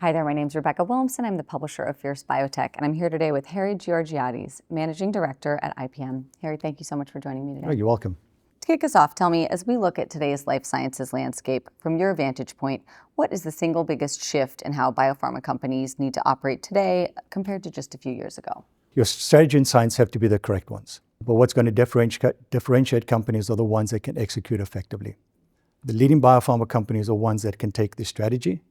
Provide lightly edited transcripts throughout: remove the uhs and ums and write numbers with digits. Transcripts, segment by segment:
Hi there, my name is Rebecca Williamson. I'm the publisher of Fierce Biotech, and I'm here today with Harry Georgiades, Managing Director at IPM. Harry, thank you so much for joining me today. Oh, you're welcome. To kick us off, tell me, as we look at today's life sciences landscape, from your vantage point, what is the single biggest shift in how biopharma companies need to operate today compared to just a few years ago? Your strategy and science have to be the correct ones. But what's going to differentiate companies are the ones that can execute effectively. The leading biopharma companies are ones that can take the strategy,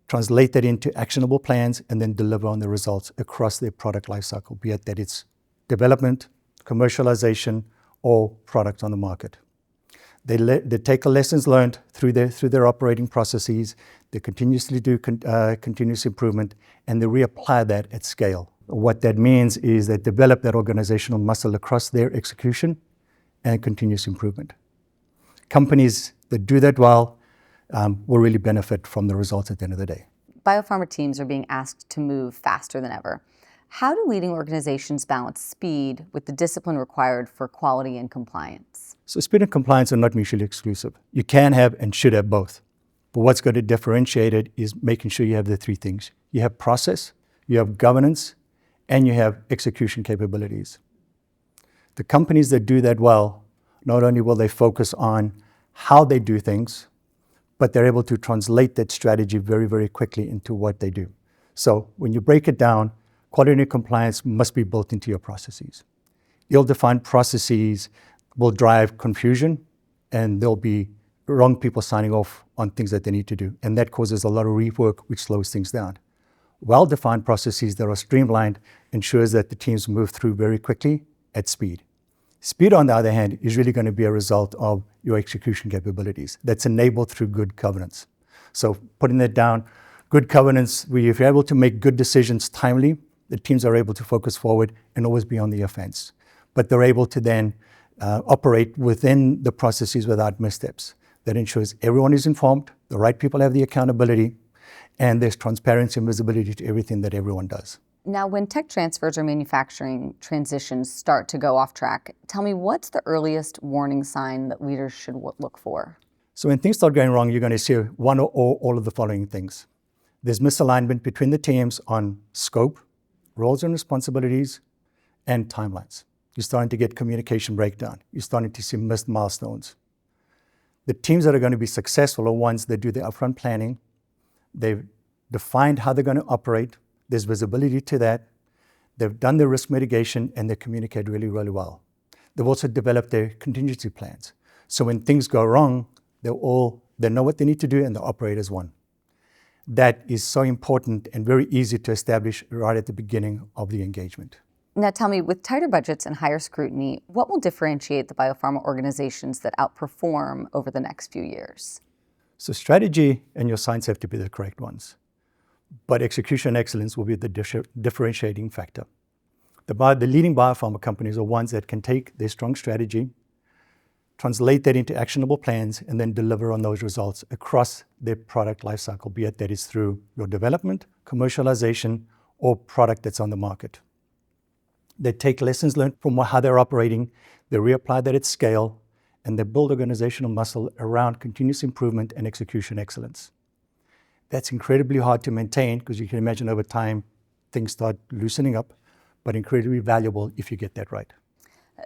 translate that into actionable plans, and then deliver on the results across their product lifecycle, be it that it's development, commercialization, or product on the market. They take the lessons learned through their operating processes, they continuously do continuous improvement, and they reapply that at scale. What that means is they develop that organizational muscle across their execution and continuous improvement. Companies that do that well will really benefit from the results at the end of the day. Biopharma teams are being asked to move faster than ever. How do leading organizations balance speed with the discipline required for quality and compliance? So speed and compliance are not mutually exclusive. You can have and should have both. But what's going to differentiate it is making sure you have the three things. You have process, you have governance, and you have execution capabilities. The companies that do that well, not only will they focus on how they do things, but they're able to translate that strategy very, very quickly into what they do. So when you break it down, quality and compliance must be built into your processes. Ill-defined processes will drive confusion, and there'll be wrong people signing off on things that they need to do. And that causes a lot of rework, which slows things down. Well-defined processes that are streamlined ensures that the teams move through very quickly at speed. Speed, on the other hand, is really going to be a result of your execution capabilities that's enabled through good governance. So putting that down, good governance, where if you're able to make good decisions timely, the teams are able to focus forward and always be on the offense. But they're able to then operate within the processes without missteps. That ensures everyone is informed, the right people have the accountability, and there's transparency and visibility to everything that everyone does. Now, when tech transfers or manufacturing transitions start to go off track, tell me, what's the earliest warning sign that leaders should look for? So when things start going wrong, you're going to see one or all of the following things. There's misalignment between the teams on scope, roles and responsibilities, and timelines. You're starting to get communication breakdown. You're starting to see missed milestones. The teams that are going to be successful are ones that do the upfront planning. They've defined how they're going to operate. There's visibility to that. They've done their risk mitigation, and they communicate really, really well. They've also developed their contingency plans. So when things go wrong, they know what they need to do, and they operate as one. That is so important and very easy to establish right at the beginning of the engagement. Now tell me, with tighter budgets and higher scrutiny, what will differentiate the biopharma organizations that outperform over the next few years? So strategy and your science have to be the correct ones. But execution excellence will be the differentiating factor. The leading biopharma companies are ones that can take their strong strategy, translate that into actionable plans, and then deliver on those results across their product lifecycle, be it that is through your development, commercialization, or product that's on the market. They take lessons learned from how they're operating, they reapply that at scale, and they build organizational muscle around continuous improvement and execution excellence. That's incredibly hard to maintain because you can imagine over time things start loosening up, but incredibly valuable if you get that right.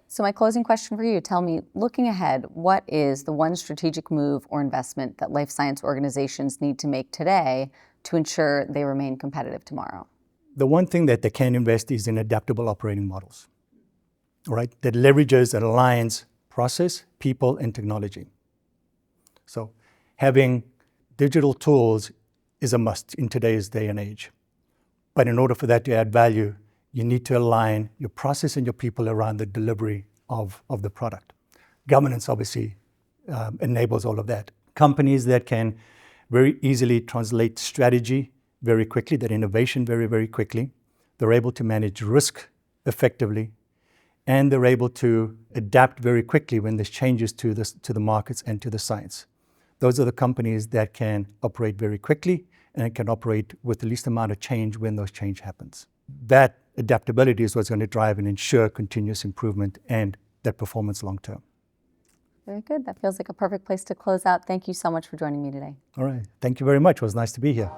So my closing question for you, tell me, looking ahead, what is the one strategic move or investment that life science organizations need to make today to ensure they remain competitive tomorrow? The one thing that they can invest is in adaptable operating models, right? That leverages and aligns process, people, and technology. So having digital tools is a must in today's day and age. But in order for that to add value, you need to align your process and your people around the delivery of the product. Governance obviously enables all of that. Companies that can very easily translate strategy very quickly, that innovation very, very quickly. They're able to manage risk effectively, and they're able to adapt very quickly when there's changes to the markets and to the science. Those are the companies that can operate very quickly and can operate with the least amount of change when those change happens. That adaptability is what's going to drive and ensure continuous improvement and that performance long term. Very good. That feels like a perfect place to close out. Thank you so much for joining me today. All right. Thank you very much. It was nice to be here.